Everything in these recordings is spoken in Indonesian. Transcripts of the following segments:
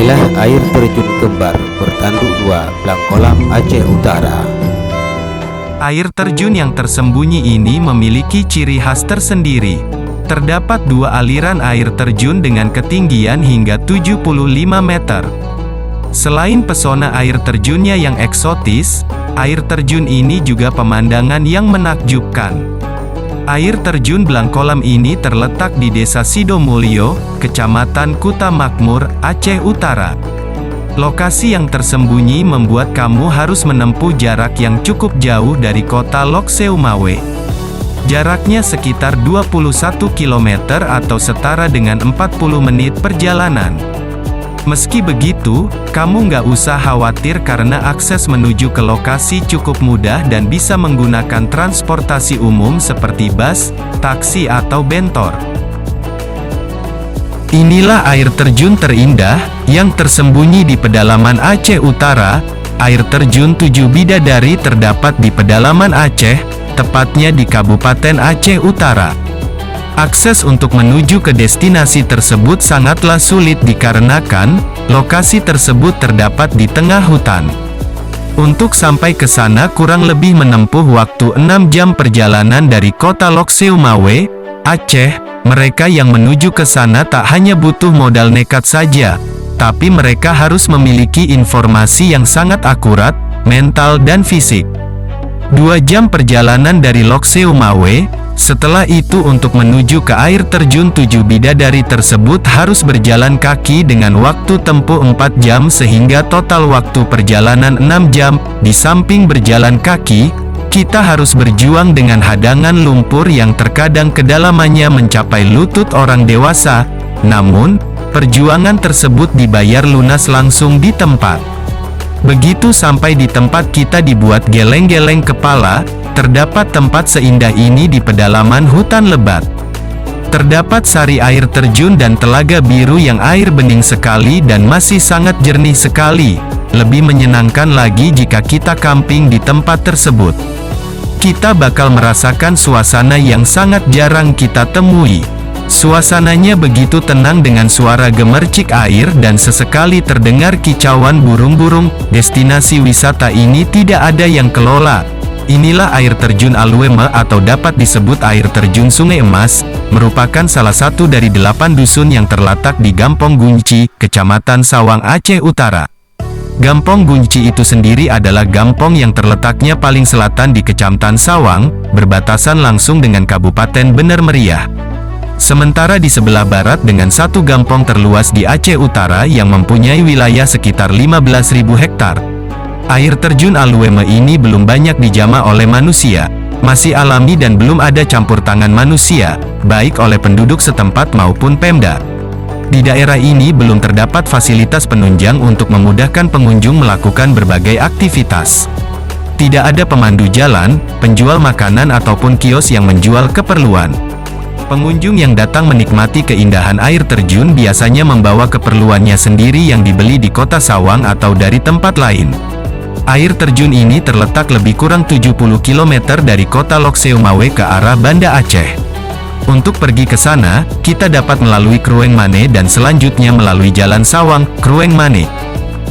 Inilah air terjun kembar bertanduk 2 Blangkolam, Aceh Utara. Air terjun yang tersembunyi ini memiliki ciri khas tersendiri. Terdapat 2 aliran air terjun dengan ketinggian hingga 75 meter. Selain pesona air terjunnya yang eksotis, air terjun ini juga pemandangan yang menakjubkan. Air terjun Blangkolam ini terletak di Desa Sidomulyo, Kecamatan Kuta Makmur, Aceh Utara. Lokasi yang tersembunyi membuat kamu harus menempuh jarak yang cukup jauh dari kota Lok Seumawe. Jaraknya sekitar 21 km atau setara dengan 40 menit perjalanan. Meski begitu, kamu nggak usah khawatir karena akses menuju ke lokasi cukup mudah dan bisa menggunakan transportasi umum seperti bus, taksi atau bentor. Inilah air terjun terindah, yang tersembunyi di pedalaman Aceh Utara. Air terjun 7 Bidadari terdapat di pedalaman Aceh, tepatnya di Kabupaten Aceh Utara. Akses untuk menuju ke destinasi tersebut sangatlah sulit dikarenakan lokasi tersebut terdapat di tengah hutan. Untuk sampai ke sana kurang lebih menempuh waktu 6 jam perjalanan dari kota Lok Seumawe, Aceh. Mereka yang menuju ke sana tak hanya butuh modal nekat saja, tapi mereka harus memiliki informasi yang sangat akurat, mental dan fisik. 2 jam perjalanan dari Lok Seumawe. Setelah itu untuk menuju ke air terjun 7 Bidadari tersebut harus berjalan kaki dengan waktu tempuh 4 jam sehingga total waktu perjalanan 6 jam. Di samping berjalan kaki, kita harus berjuang dengan hadangan lumpur yang terkadang kedalamannya mencapai lutut orang dewasa. Namun, perjuangan tersebut dibayar lunas langsung di tempat. Begitu sampai di tempat kita dibuat geleng-geleng kepala. Terdapat tempat seindah ini di pedalaman hutan lebat. Terdapat sari air terjun dan telaga biru yang air bening sekali dan masih sangat jernih sekali. Lebih menyenangkan lagi jika kita camping di tempat tersebut. Kita bakal merasakan suasana yang sangat jarang kita temui. Suasananya begitu tenang dengan suara gemercik air dan sesekali terdengar kicauan burung-burung. Destinasi wisata ini tidak ada yang kelola. Inilah air terjun Aluema atau dapat disebut air terjun Sungai Emas, merupakan salah satu dari 8 dusun yang terletak di Gampong Gunci, Kecamatan Sawang, Aceh Utara. Gampong Gunci itu sendiri adalah gampong yang terletaknya paling selatan di Kecamatan Sawang, berbatasan langsung dengan Kabupaten Bener Meriah. Sementara di sebelah barat dengan satu gampong terluas di Aceh Utara yang mempunyai wilayah sekitar 15.000 hektar. Air terjun Aluema ini belum banyak dijamah oleh manusia, masih alami dan belum ada campur tangan manusia, baik oleh penduduk setempat maupun Pemda. Di daerah ini belum terdapat fasilitas penunjang untuk memudahkan pengunjung melakukan berbagai aktivitas. Tidak ada pemandu jalan, penjual makanan ataupun kios yang menjual keperluan. Pengunjung yang datang menikmati keindahan air terjun biasanya membawa keperluannya sendiri yang dibeli di kota Sawang atau dari tempat lain. Air terjun ini terletak lebih kurang 70 km dari kota Lok Seumawe ke arah Banda Aceh. Untuk pergi ke sana, kita dapat melalui Krueng Mane dan selanjutnya melalui Jalan Sawang, Krueng Mane.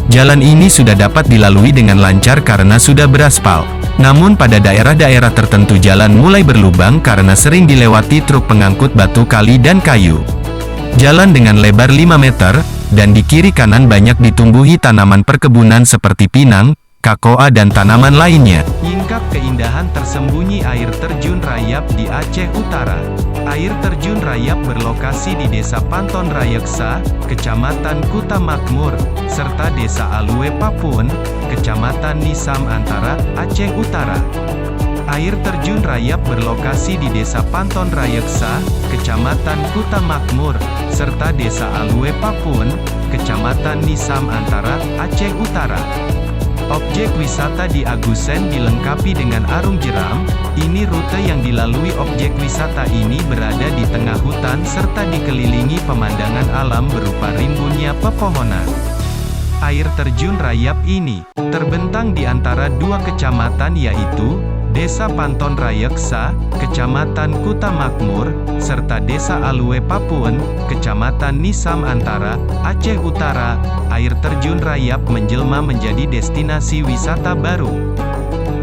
Jalan ini sudah dapat dilalui dengan lancar karena sudah beraspal. Namun pada daerah-daerah tertentu jalan mulai berlubang karena sering dilewati truk pengangkut batu kali dan kayu. Jalan dengan lebar 5 meter, dan di kiri kanan banyak ditumbuhi tanaman perkebunan seperti pinang, kakoa dan tanaman lainnya. Yingkap keindahan tersembunyi air terjun Rayap di Aceh Utara. Air terjun Rayap berlokasi di Desa Panton Rayeksa, Kecamatan Kuta Makmur, serta Desa Alue Papun, Kecamatan Nisam Antara, Aceh Utara. Air terjun Rayap berlokasi di Desa Panton Rayeksa, Kecamatan Kuta Makmur, serta Desa Alue Papun, Kecamatan Nisam Antara, Aceh Utara. Objek wisata di Agusen dilengkapi dengan arung jeram. Ini rute yang dilalui objek wisata ini berada di tengah hutan serta dikelilingi pemandangan alam berupa rimbunnya pepohonan. Air terjun Rayap ini terbentang di antara 2 kecamatan yaitu Desa Panton Rayeksa, Kecamatan Kuta Makmur, serta Desa Alue Papuen, Kecamatan Nisam Antara, Aceh Utara. Air terjun Rayap menjelma menjadi destinasi wisata baru.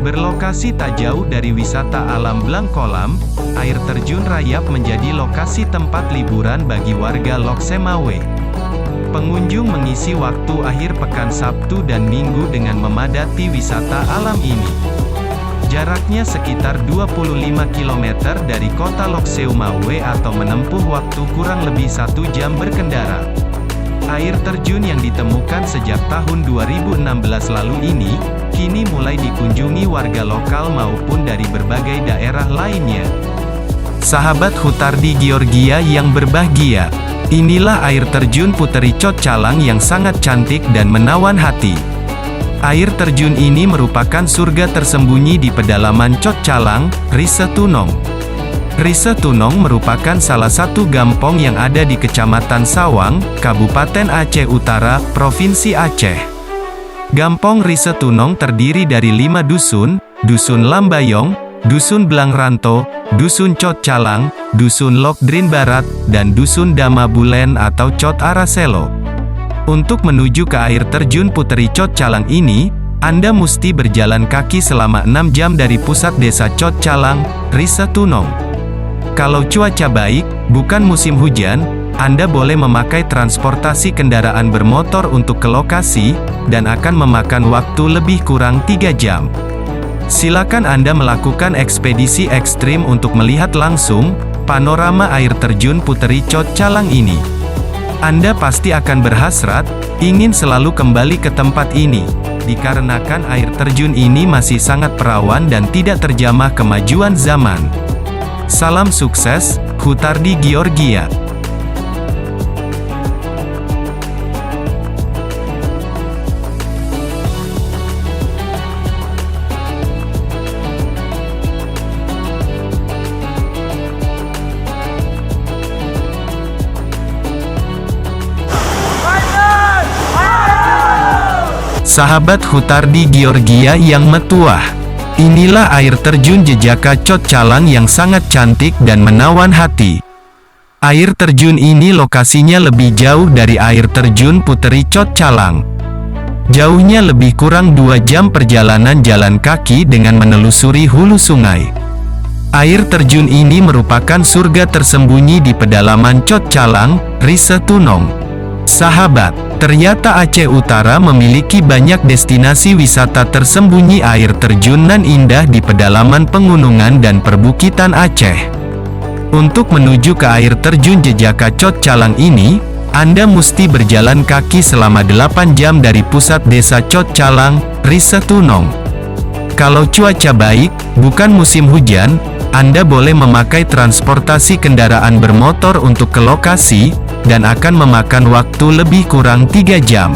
Berlokasi tak jauh dari wisata alam Blangkolam, air terjun Rayap menjadi lokasi tempat liburan bagi warga Lok Semawe. Pengunjung mengisi waktu akhir pekan Sabtu dan Minggu dengan memadati wisata alam ini. Jaraknya sekitar 25 km dari kota Lok Semawe atau menempuh waktu kurang lebih 1 jam berkendara. Air terjun yang ditemukan sejak tahun 2016 lalu ini, kini mulai dikunjungi warga lokal maupun dari berbagai daerah lainnya. Sahabat Hutardi Georgia yang berbahagia, inilah air terjun Puteri Cot Calang yang sangat cantik dan menawan hati. Air terjun ini merupakan surga tersembunyi di pedalaman Cot Calang, Rise Tunong. Rise Tunong merupakan salah satu gampong yang ada di Kecamatan Sawang, Kabupaten Aceh Utara, Provinsi Aceh. Gampong Rise Tunong terdiri dari 5 dusun, Dusun Lambayong, Dusun Blangranto, Dusun Cot Calang, Dusun Lokdrin Barat, dan Dusun Dama Bulen atau Cot Araselo. Untuk menuju ke air terjun Puteri Cot Calang ini, Anda mesti berjalan kaki selama 6 jam dari pusat desa Cot Calang, Rise Tunong. Kalau cuaca baik, bukan musim hujan, Anda boleh memakai transportasi kendaraan bermotor untuk ke lokasi, dan akan memakan waktu lebih kurang 3 jam. Silakan Anda melakukan ekspedisi ekstrim untuk melihat langsung panorama air terjun Puteri Cot Calang ini. Anda pasti akan berhasrat, ingin selalu kembali ke tempat ini, dikarenakan air terjun ini masih sangat perawan dan tidak terjamah kemajuan zaman. Salam sukses, Hutardi Georgia. Sahabat Hutardi Georgia yang metuah, inilah air terjun Jejaka Cot Calang yang sangat cantik dan menawan hati. Air terjun ini lokasinya lebih jauh dari air terjun Puteri Cot Calang. Jauhnya lebih kurang 2 jam perjalanan jalan kaki dengan menelusuri hulu sungai. Air terjun ini merupakan surga tersembunyi di pedalaman Cot Calang, Rise Tunong. Sahabat, ternyata Aceh Utara memiliki banyak destinasi wisata tersembunyi air terjun nan indah di pedalaman pegunungan dan perbukitan Aceh. Untuk menuju ke air terjun Jejaka Cot Calang ini, Anda mesti berjalan kaki selama 8 jam dari pusat desa Cot Calang, Rise Tunong. Kalau cuaca baik, bukan musim hujan, Anda boleh memakai transportasi kendaraan bermotor untuk ke lokasi, dan akan memakan waktu lebih kurang 3 jam.